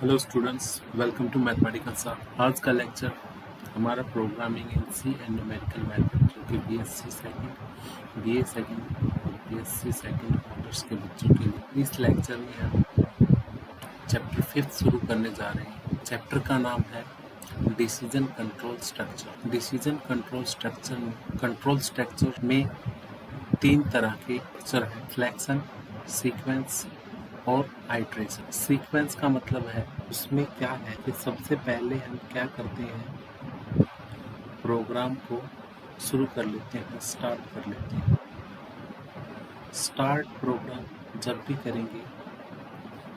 Hello students, welcome to mathematical सा। आज का लेक्चर हमारा programming in C and numerical method जो कि बीएससी सेकंड, बीए सेकंड और बीएससी सेकंड ऑनर्स के बच्चों के लिए। इस लेक्चर में हम चैप्टर 5 शुरू करने जा रहे हैं। चैप्टर का नाम है decision control structure. Decision control structure में 3 तरह के स्ट्रक्चर हैं: सिलेक्शन, सीक्वेंस और आइट्रेशन। सीक्वेंस का मतलब है उसमें क्या है कि सबसे पहले हम क्या करते हैं, प्रोग्राम को शुरू कर लेते हैं, स्टार्ट कर लेते हैं। स्टार्ट प्रोग्राम जब भी करेंगे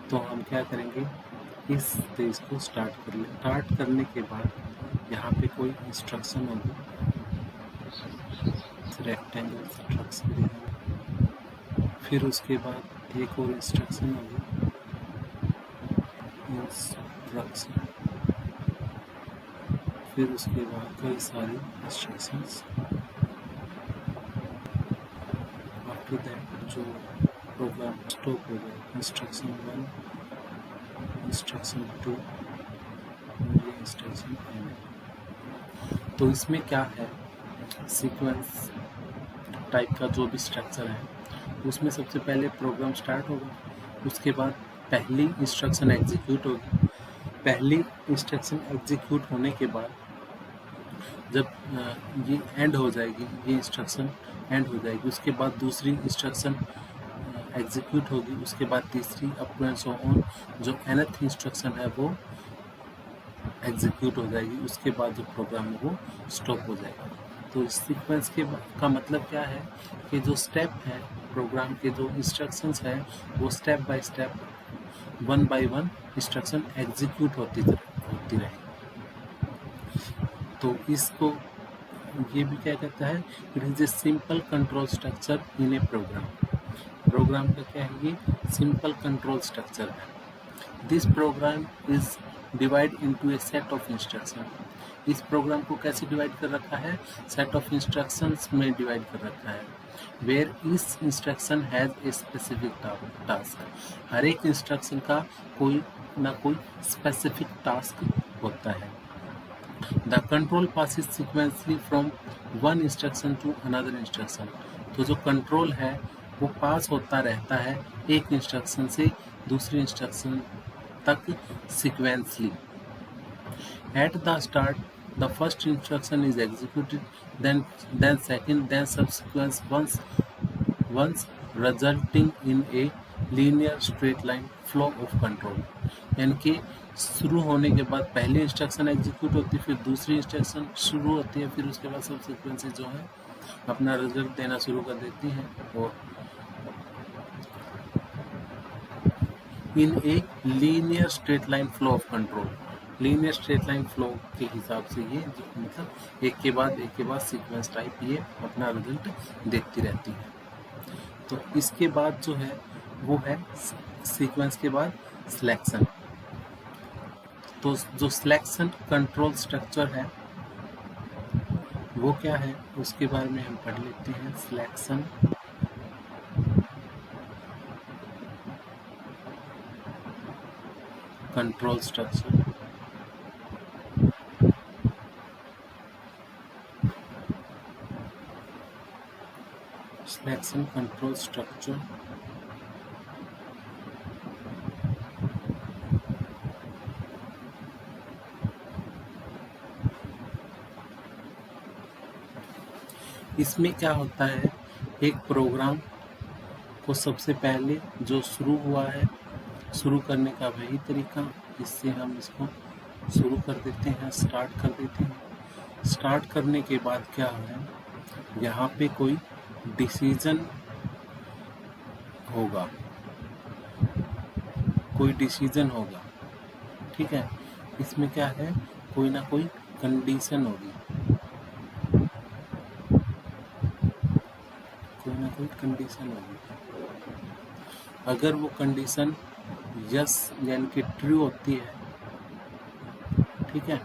तो हम क्या करेंगे, इस पेज को स्टार्ट कर लें। स्टार्ट करने के बाद यहाँ पे कोई इंस्ट्रक्शन होगी, रेक्टेंगल इंस्ट्रक्शन, फिर उसके बाद एक और इंस्ट्रक्शन होगी, इंस्ट्रक्शन, फिर उसके बाद कई सारी इंस्ट्रक्शंस। आफ्टर दैट जो प्रोग्राम स्टॉप हो गया, इंस्ट्रक्शन 1, इंस्ट्रक्शन 2, इंस्ट्रक्शन एंड। तो इसमें क्या है, सीक्वेंस टाइप का जो भी स्ट्रक्चर है उसमें सबसे पहले प्रोग्राम स्टार्ट होगा, उसके बाद पहली इंस्ट्रक्शन एग्जीक्यूट होगी। पहली इंस्ट्रक्शन एग्जीक्यूट होने के बाद जब ये एंड हो जाएगी, ये इंस्ट्रक्शन एंड हो जाएगी, उसके बाद दूसरी इंस्ट्रक्शन एग्जीक्यूट होगी, उसके बाद तीसरी, up to and so on. जो nth इंस्ट्रक्शन है वो एग्जीक्यूट हो जाएगी, उसके बाद जो प्रोग्राम है वो स्टॉप हो जाएगा। तो इस सीक्वेंस का मतलब क्या है कि जो स्टेप है प्रोग्राम के, जो इंस्ट्रक्शंस है वो step by step, 1 by 1 instruction execute होती रहे। तो इसको ये भी क्या कहता है, it is a simple control structure in a program. Program का क्या है, ये सिंपल कंट्रोल स्ट्रक्चर है। This program is divide into a set of instruction. इस प्रोग्राम को कैसे डिवाइड कर रखा है, सेट ऑफ इंस्ट्रक्शंस में डिवाइड कर रखा है, वेयर इस instruction has a specific task. हर एक इंस्ट्रक्शन का कोई ना कोई स्पेसिफिक टास्क होता है। The control passes sequentially from one instruction to another instruction। तो जो कंट्रोल है वो पास होता रहता है एक इंस्ट्रक्शन से दूसरी इंस्ट्रक्शन तक sequentially. At the start the first instruction is executed, then second, then subsequent once resulting in a linear straight line flow of control। यानी कि शुरू होने के बाद पहली इंस्ट्रक्शन एग्जीक्यूट होती है, फिर दूसरी इंस्ट्रक्शन शुरू होती है, फिर उसके बाद सब सीक्वेंसेस जो है अपना रिजल्ट देना शुरू कर देती हैं। और in a linear straight line flow of control, linear straight line flow के हिसाब से ये जो मतलब एक के बाद सीक्वेंस टाइप ये अपना रिजल्ट देखती रहती है। तो इसके बाद जो है वो है सीक्वेंस के बाद सिलेक्शन। तो जो सिलेक्शन कंट्रोल स्ट्रक्चर है वो क्या है, उसके बारे में हम पढ़ लेते हैं। Selection control structure, selection control structure इसमें क्या होता है, एक प्रोग्राम को सबसे पहले जो शुरू हुआ है, शुरू करने का वही तरीका, इससे हम इसको शुरू कर देते हैं, स्टार्ट कर देते हैं। स्टार्ट करने के बाद क्या है, यहाँ पे कोई डिसीजन होगा, ठीक है। इसमें क्या है, कोई ना कोई कंडीशन होगी, अगर वो कंडीशन यस यानी कि ट्रू होती है, ठीक है,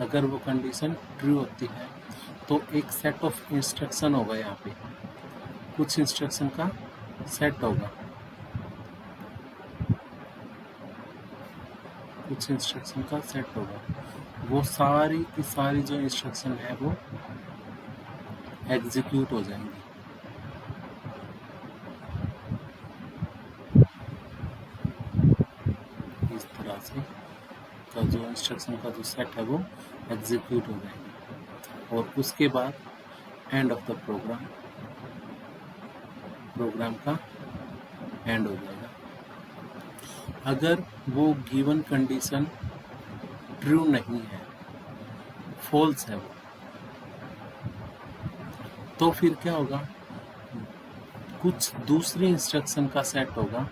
अगर वो कंडीशन ट्रू होती है तो एक सेट ऑफ इंस्ट्रक्शन होगा, यहाँ पे कुछ इंस्ट्रक्शन का सेट होगा। कुछ इंस्ट्रक्शन का सेट होगा, वो सारी की सारी जो इंस्ट्रक्शन है वो एग्जीक्यूट हो जाएंगी। इस तरह से का जो इंस्ट्रक्शन का जो सेट है वो एग्जीक्यूट हो जाएंगे और उसके बाद end of the program, program का एंड हो जाएगा। अगर वो गिवन कंडीशन ट्रू नहीं है, फॉल्स है वो, तो फिर क्या होगा, कुछ दूसरी इंस्ट्रक्शन का सेट होगा,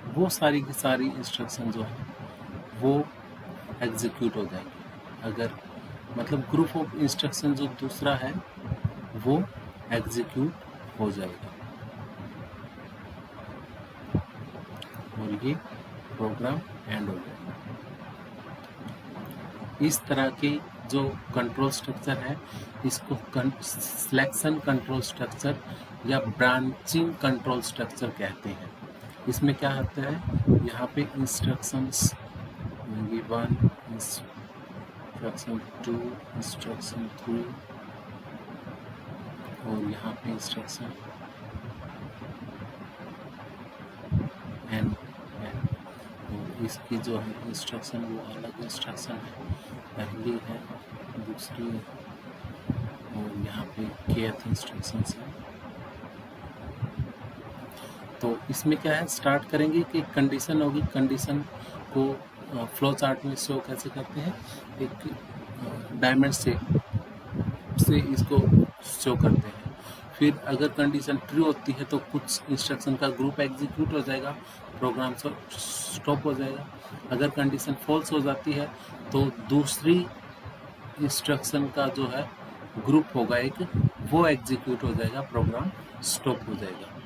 वो सारी की सारी इंस्ट्रक्शन जो है वो एग्जीक्यूट हो जाएंगी। अगर मतलब ग्रुप ऑफ इंस्ट्रक्शन जो दूसरा है वो एग्जीक्यूट हो जाएगा और ये प्रोग्राम एंड हो जाएगा। इस तरह के जो कंट्रोल स्ट्रक्चर है इसको सिलेक्शन कंट्रोल स्ट्रक्चर या ब्रांचिंग कंट्रोल स्ट्रक्चर कहते हैं। इसमें क्या होता है, यहाँ पे इंस्ट्रक्शंस 1, इंस्ट्रक्शन 2, इंस्ट्रक्शन 3 और यहाँ पे इंस्ट्रक्शन n है। और इसकी जो है इंस्ट्रक्शन वो अलग इंस्ट्रक्शन है, पहली है, दूसरी है और यहाँ पे kth इंस्ट्रक्शन है। तो इसमें क्या है, स्टार्ट करेंगे कि कंडीशन होगी, कंडीशन को फ्लो चार्ट में शो कैसे करते हैं, एक डायमंड से इसको शो करते हैं। फिर अगर कंडीशन ट्रू होती है तो कुछ इंस्ट्रक्शन का ग्रुप एग्जीक्यूट हो जाएगा, प्रोग्राम स्टॉप हो जाएगा। अगर कंडीशन फॉल्स हो जाती है तो दूसरी इंस्ट्रक्शन का जो है ग्रुप होगा एक, वो एग्जीक्यूट हो जाएगा, प्रोग्राम स्टॉप हो जाएगा।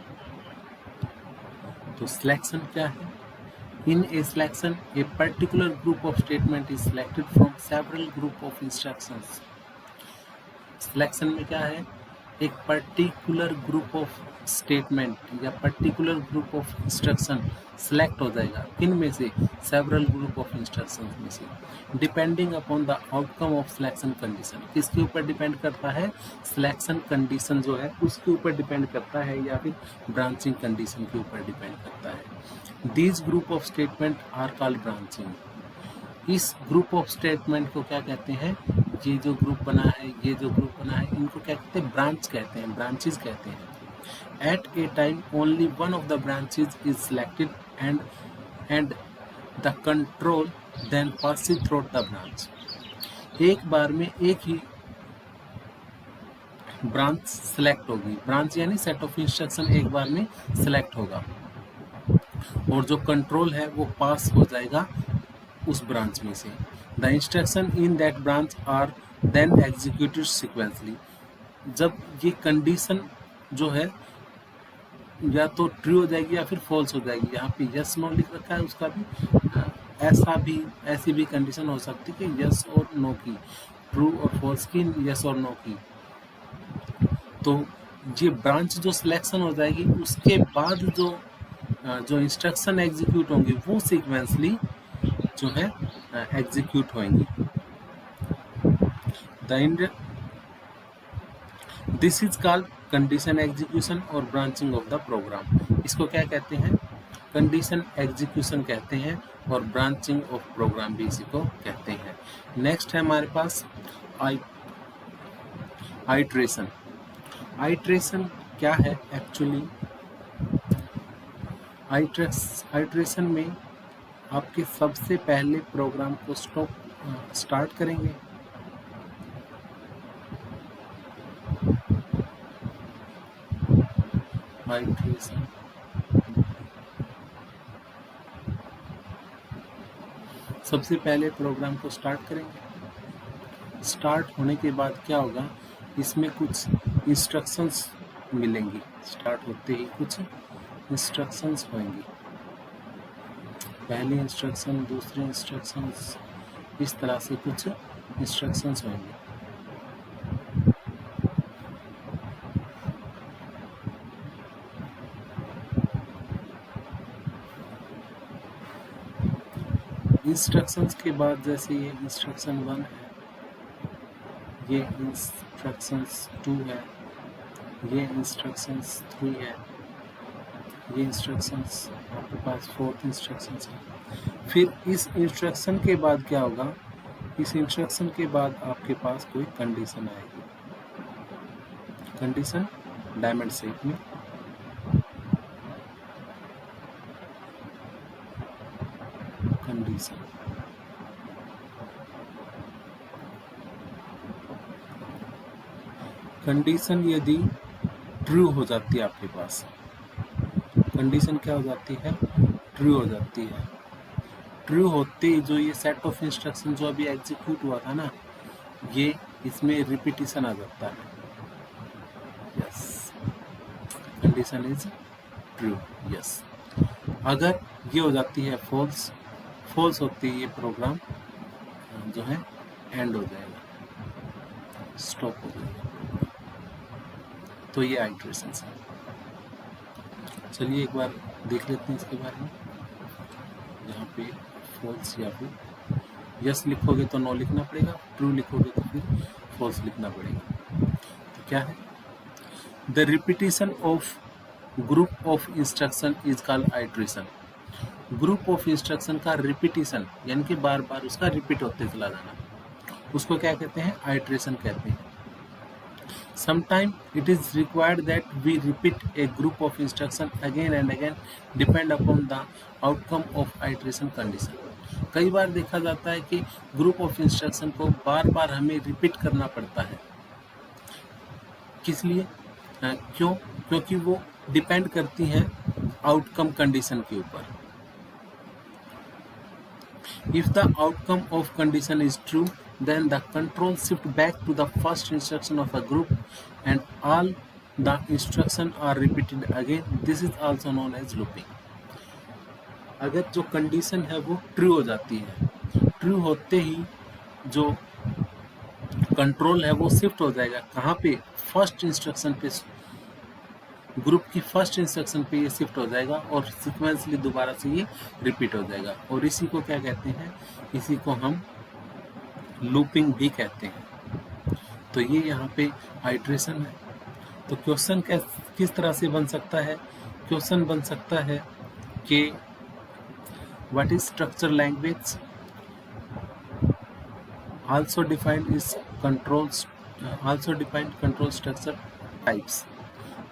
तो सिलेक्शन क्या है, in a selection a particular group of statement is selected from several group of instructions. Selection में क्या है, एक पर्टिकुलर ग्रुप ऑफ स्टेटमेंट या particular group of instruction select हो जाएगा, किन में से, सेवरल ग्रुप ऑफ इंस्ट्रक्शन में से, depending upon the outcome of selection condition. किसके ऊपर डिपेंड करता है, सिलेक्शन कंडीशन जो है उसके ऊपर डिपेंड करता है या फिर ब्रांचिंग कंडीशन के ऊपर डिपेंड करता है। These group of statement are called branching. इस ग्रुप ऑफ स्टेटमेंट को क्या कहते हैं, ये जो ग्रुप बना है, ये जो ग्रुप बना है, इनको क्या कहते हैं, ब्रांच कहते हैं, ब्रांचेस कहते हैं। At a time only one of the branches is selected and the control then passes through the branch। एक बार में एक ही ब्रांच सेलेक्ट होगी, ब्रांच यानी सेट ऑफ इंस्ट्रक्शन एक बार में सेलेक्ट होगा और जो कंट्रोल है वो पास हो जाएगा उस ब्रांच में से। The instruction in that branch are then executed sequentially. जब ये कंडीशन जो है या तो ट्रू हो जाएगी या फिर फॉल्स हो जाएगी, यहाँ पे यस नो लिख रखा है, उसका भी ऐसी भी कंडीशन हो सकती है कि यस और नो की, ट्रू और फॉल्स की, यस और नो की। तो ये ब्रांच जो सिलेक्शन हो जाएगी उसके बाद जो इंस्ट्रक्शन एग्जीक्यूट होंगी वो सीक्वेंसली जो है एग्जीक्यूट होंगी। This is called condition execution और ब्रांचिंग ऑफ द प्रोग्राम। इसको क्या कहते हैं, कंडीशन एग्जीक्यूशन कहते हैं और ब्रांचिंग ऑफ प्रोग्राम भी इसी को कहते हैं। नेक्स्ट है हमारे पास आइट्रेशन। आइट्रेशन क्या है एक्चुअली, आइट्रेशन में आपके सबसे पहले प्रोग्राम को स्टार्ट करेंगे, आइट्रेशन सबसे पहले प्रोग्राम को स्टार्ट करेंगे। स्टार्ट होने के बाद क्या होगा, इसमें कुछ इंस्ट्रक्शंस मिलेंगी, स्टार्ट होते ही कुछ इंस्ट्रक्शंस होंगी, पहली इंस्ट्रक्शन, दूसरी इंस्ट्रक्शंस, इस तरह से कुछ इंस्ट्रक्शंस होंगे। इंस्ट्रक्शंस के बाद जैसे ये इंस्ट्रक्शन 1 है, ये इंस्ट्रक्शंस 2 है, ये इंस्ट्रक्शंस 3 है, ये इंस्ट्रक्शंस आपके पास 4th इंस्ट्रक्शंस है। फिर इस इंस्ट्रक्शन के बाद क्या होगा, इस इंस्ट्रक्शन के बाद आपके पास कोई कंडीशन आएगी, कंडीशन डायमंड शेप में, कंडीशन कंडीशन यदि ट्रू हो जाती है आपके पास, कंडीशन क्या हो जाती है, ट्रू हो जाती है। ट्रू होते ही जो ये सेट ऑफ इंस्ट्रक्शन जो अभी एग्जीक्यूट हुआ था ना, ये इसमें रिपीटिशन आ जाता है। Yes, condition is true. Yes, अगर ये हो जाती है फॉल्स, फॉल्स होती है ये प्रोग्राम जो है एंड हो जाएगा, स्टॉप हो जाएगा। तो ये आइटरेशंस है। चलिए एक बार देख लेते हैं इसके बारे में। यहाँ पे फॉल्स या फिर यस लिखोगे तो नो लिखना पड़ेगा, ट्रू लिखोगे तो फिर फॉल्स लिखना पड़ेगा। तो क्या है, the repetition of group of instruction is called iteration. Group of instruction का रिपीटिशन यानी कि बार बार उसका रिपीट होते चला जाना, उसको क्या कहते हैं, आइटरेशन कहते हैं। Sometimes it is required that we repeat a group of instruction again and again depend upon the outcome of iteration condition. कई बार देखा जाता है कि ग्रुप ऑफ इंस्ट्रक्शन को बार बार हमें रिपीट करना पड़ता है। किस लिए, क्यों, क्योंकि वो डिपेंड करती हैं आउटकम कंडीशन के ऊपर। If the outcome of condition is true, then the control shift back to the first instruction of a group and all the instructions are repeated again. This is also known as looping. अगर जो condition है वो true हो जाती है, true होते ही जो control है वो शिफ्ट हो जाएगा कहाँ पे, फर्स्ट इंस्ट्रक्शन पे, ग्रुप की फर्स्ट इंस्ट्रक्शन पे ये शिफ्ट हो जाएगा और सीक्वेंसली दोबारा से ये रिपीट हो जाएगा। और इसी को क्या कहते हैं, इसी को हम लूपिंग भी कहते हैं। तो ये यहाँ पे आइटरेशन है। तो क्वेश्चन किस तरह से बन सकता है, क्वेश्चन बन सकता है कि what is structure language, also defined is controls, also defined control structure types.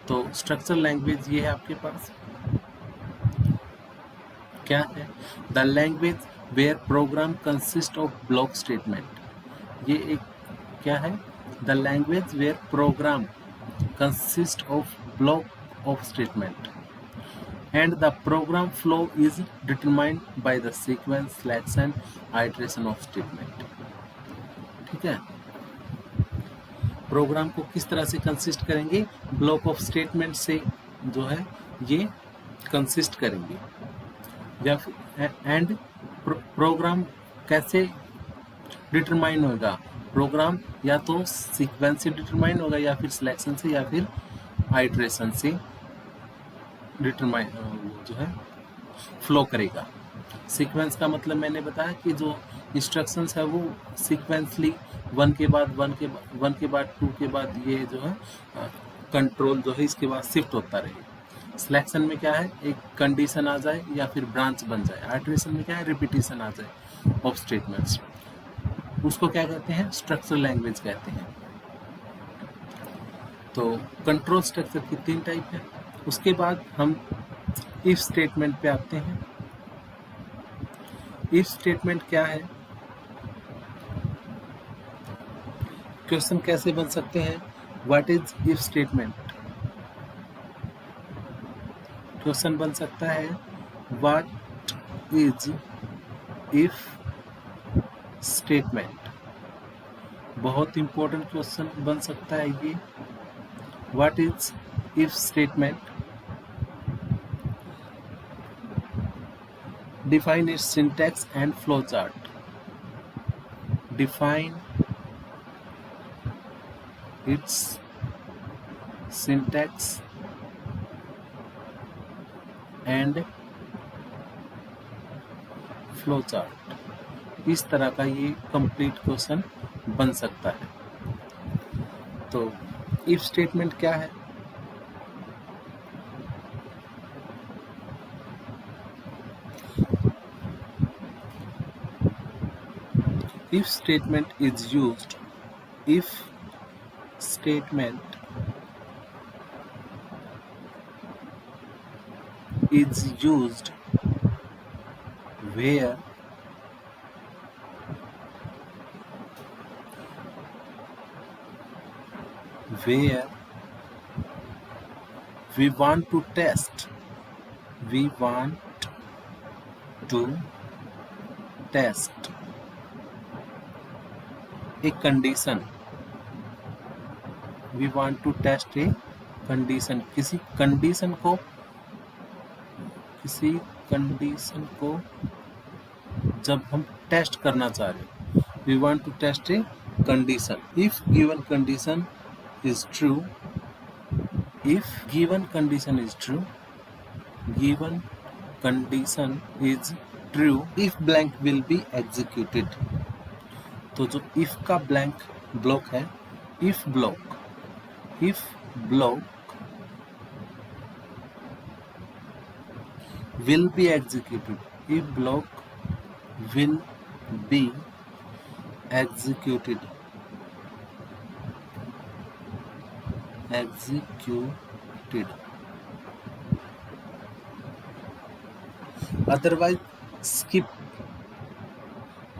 तो स्ट्रक्चर लैंग्वेज ये है आपके पास, क्या है, the language where program consist of block statement. ये एक क्या है, the language where program consist of block of statement and the program flow is determined by the sequence, selection, iteration of statement. ठीक है, प्रोग्राम को किस तरह से कंसिस्ट करेंगे, ब्लॉक ऑफ स्टेटमेंट से जो है ये कंसिस्ट करेंगे, या फिर एंड प्रोग्राम कैसे डिटरमाइन होगा, प्रोग्राम या तो सीक्वेंस से डिटरमाइन होगा या फिर सिलेक्शन से या फिर आइटरेशन से डिटरमाइन जो है फ्लो करेगा। सीक्वेंस का मतलब मैंने बताया कि जो इंस्ट्रक्शंस है वो सीक्वेंसली वन के बाद टू के बाद ये जो है कंट्रोल जो है इसके बाद शिफ्ट होता रहे। सिलेक्शन में क्या है, एक कंडीशन आ जाए या फिर ब्रांच बन जाए। आइटरेशन में क्या है, रिपीटिशन आ जाए ऑफ स्टेटमेंट्स। उसको क्या कहते हैं, स्ट्रक्चर लैंग्वेज कहते हैं। तो कंट्रोल स्ट्रक्चर की 3 टाइप है। उसके बाद हम इफ स्टेटमेंट पे आते हैं। इफ स्टेटमेंट क्या है, क्वेश्चन कैसे बन सकते हैं, what is if statement. Question बन सकता है व्हाट इज इफ स्टेटमेंट। बहुत इंपॉर्टेंट क्वेश्चन बन सकता है ये, what is if statement. Define its syntax and flowchart. Define its syntax and flow chart. इस तरह का ये कंप्लीट क्वेश्चन बन सकता है। तो इफ स्टेटमेंट क्या है? If statement is used, if statement is used where we want to test a condition, we want to test a condition, किसी कंडीशन को जब हम टेस्ट करना चाह रहे हैं, we want to test a condition. If given condition is true, given condition is true, if blank will be executed. तो जो if का blank ब्लॉक है, if block will be executed, if block will be executed,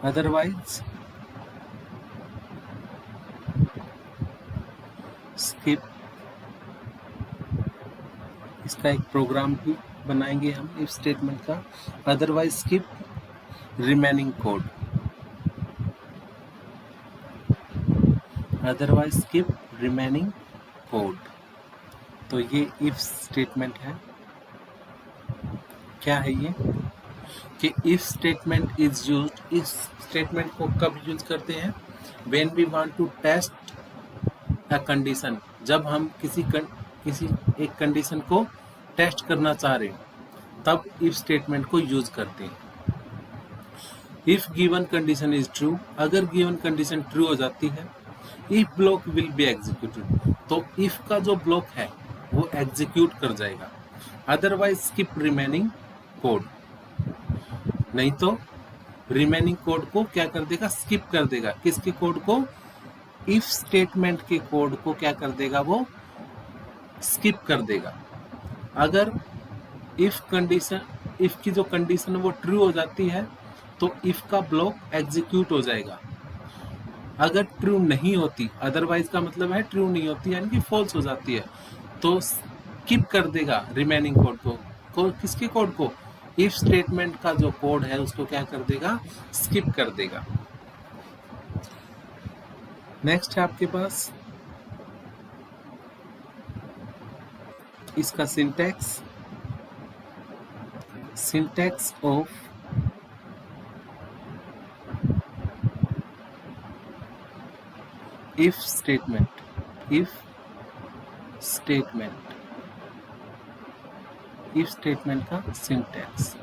otherwise skip, इसका एक programme भी बनाएंगे हम if statement का। अदरवाइज स्किप रिमेनिंग कोड, तो ये इफ स्टेटमेंट है। क्या है ये कि इफ स्टेटमेंट इज यूज्ड, इस स्टेटमेंट को कब यूज करते हैं? When we want to test a condition, जब हम किसी एक कंडीशन को टेस्ट करना चाह रहे हैं तब इफ स्टेटमेंट को यूज करते हैं। If given condition is true, अगर गिवन कंडीशन ट्रू हो जाती है, if block will be executed, तो इफ का जो ब्लॉक है वो एग्जीक्यूट कर जाएगा। अदरवाइज स्किप रिमेनिंग कोड, नहीं तो रिमेनिंग कोड को क्या कर देगा? स्किप कर देगा। किसके कोड को? इफ स्टेटमेंट के कोड को क्या कर देगा? वो स्किप कर देगा। अगर इफ की जो कंडीशन है वो ट्रू हो जाती है तो इफ का ब्लॉक एग्जीक्यूट हो जाएगा। अगर ट्रू नहीं होती, अदरवाइज का मतलब है ट्रू नहीं होती यानी कि फॉल्स हो जाती है, तो स्किप कर देगा रिमेनिंग कोड को। किसके कोड को? इफ स्टेटमेंट का जो कोड है उसको क्या कर देगा? स्किप कर देगा। नेक्स्ट है आपके पास इसका सिंटैक्स ऑफ इफ स्टेटमेंट का सिंटैक्स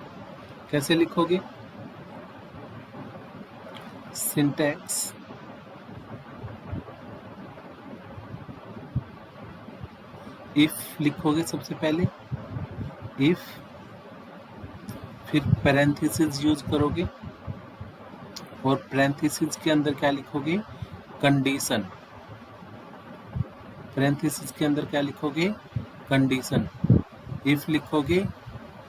कैसे लिखोगे? सिंटैक्स इफ लिखोगे सबसे पहले, इफ, फिर पैरेंथेसिस यूज करोगे और पैरेंथेसिस के अंदर क्या लिखोगे? कंडीशन। पैरेंथेसिस के अंदर क्या लिखोगे? कंडीशन। इफ लिखोगे,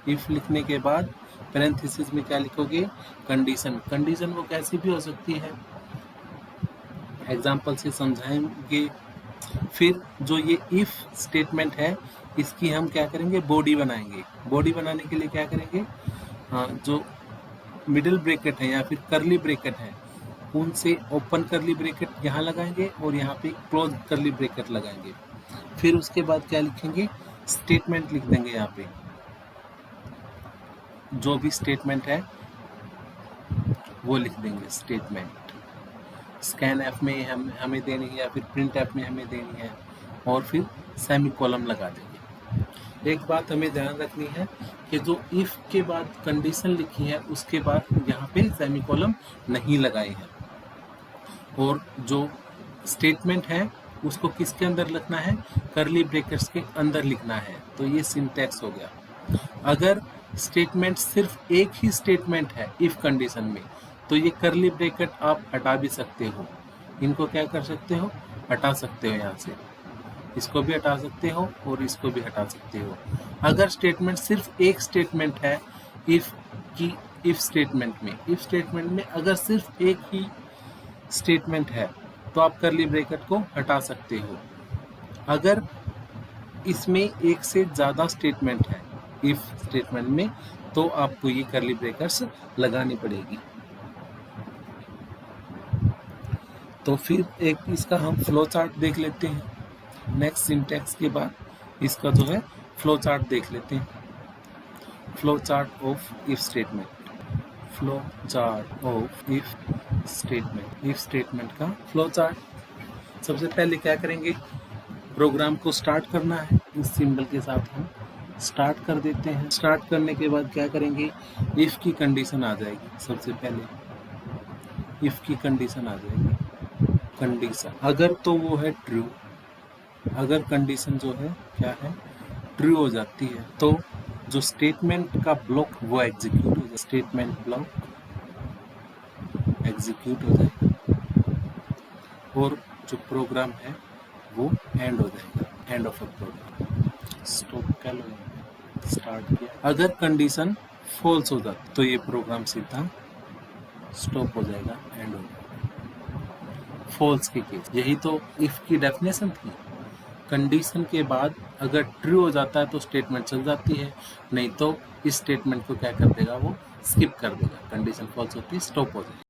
इफ लिखने के बाद पैरेंथेसिस में क्या लिखोगे? कंडीशन। कंडीशन वो कैसी भी हो सकती है, एग्जाम्पल से समझाएंगे। फिर जो ये इफ स्टेटमेंट है इसकी हम क्या करेंगे? बॉडी बनाएंगे। बॉडी बनाने के लिए क्या करेंगे? जो मिडिल ब्रैकेट है या फिर करली ब्रैकेट है उनसे ओपन करली ब्रैकेट यहाँ लगाएंगे और यहाँ पे क्लोज करली ब्रैकेट लगाएंगे। फिर उसके बाद क्या लिखेंगे? स्टेटमेंट लिख देंगे। यहाँ पे जो भी स्टेटमेंट है वो लिख देंगे। स्टेटमेंट स्कैन ऐप में हमें देनी है या फिर प्रिंट ऐप में हमें देनी है, और फिर सेमी कॉलम लगा देंगे। एक बात हमें ध्यान रखनी है कि जो इफ के बाद कंडीशन लिखी है उसके बाद यहाँ पे सेमीकोलन नहीं लगाए हैं, और जो स्टेटमेंट है उसको किसके अंदर लिखना है, करली ब्रेकर्स के अंदर लिखना है। तो ये सिंटैक्स हो गया। अगर स्टेटमेंट सिर्फ एक ही स्टेटमेंट है इफ कंडीशन में, तो ये करली ब्रैकेट आप हटा भी सकते हो। इनको क्या कर सकते हो, हटा सकते हो। यहाँ से इसको भी हटा सकते हो और इसको भी हटा सकते हो। अगर स्टेटमेंट सिर्फ एक स्टेटमेंट है इफ स्टेटमेंट में अगर सिर्फ एक ही स्टेटमेंट है तो आप करली ब्रैकेट को हटा सकते हो। अगर इसमें एक से ज़्यादा स्टेटमेंट है इफ स्टेटमेंट में, तो आपको ये करली ब्रैकेट्स लगानी पड़ेगी। तो फिर एक इसका हम फ्लो चार्ट देख लेते हैं। नेक्स्ट सिंटैक्स के बाद इसका जो है फ्लो चार्ट देख लेते हैं। Flow chart of if statement, flow chart of if statement का फ्लो चार्ट। सबसे पहले क्या करेंगे, प्रोग्राम को स्टार्ट करना है। इस सिंबल के साथ हम स्टार्ट कर देते हैं। स्टार्ट करने के बाद क्या करेंगे, इफ की कंडीशन आ जाएगी। सबसे पहले इफ की कंडीशन आ जाएगी। कंडीशन अगर तो वो है ट्रू, अगर कंडीशन जो है क्या है, ट्रू हो जाती है, तो जो स्टेटमेंट का ब्लॉक वो एग्जीक्यूट हो जाएगा। स्टेटमेंट ब्लॉक एग्जीक्यूट हो जाएगा और जो प्रोग्राम है वो एंड हो जाएगा। End of a program. Stop कर लो, स्टार्ट किया। अगर कंडीशन फॉल्स हो जाती तो ये प्रोग्राम सीधा स्टॉप हो जाएगा, एंड हो जाएगा। फॉल्स के केस, यही तो इफ की डेफिनेशन थी। कंडीशन के बाद अगर ट्रू हो जाता है तो स्टेटमेंट चल जाती है, नहीं तो इस स्टेटमेंट को क्या कर देगा, वो स्किप कर देगा। कंडीशन फॉल्स होती है, स्टॉप हो जाएगा।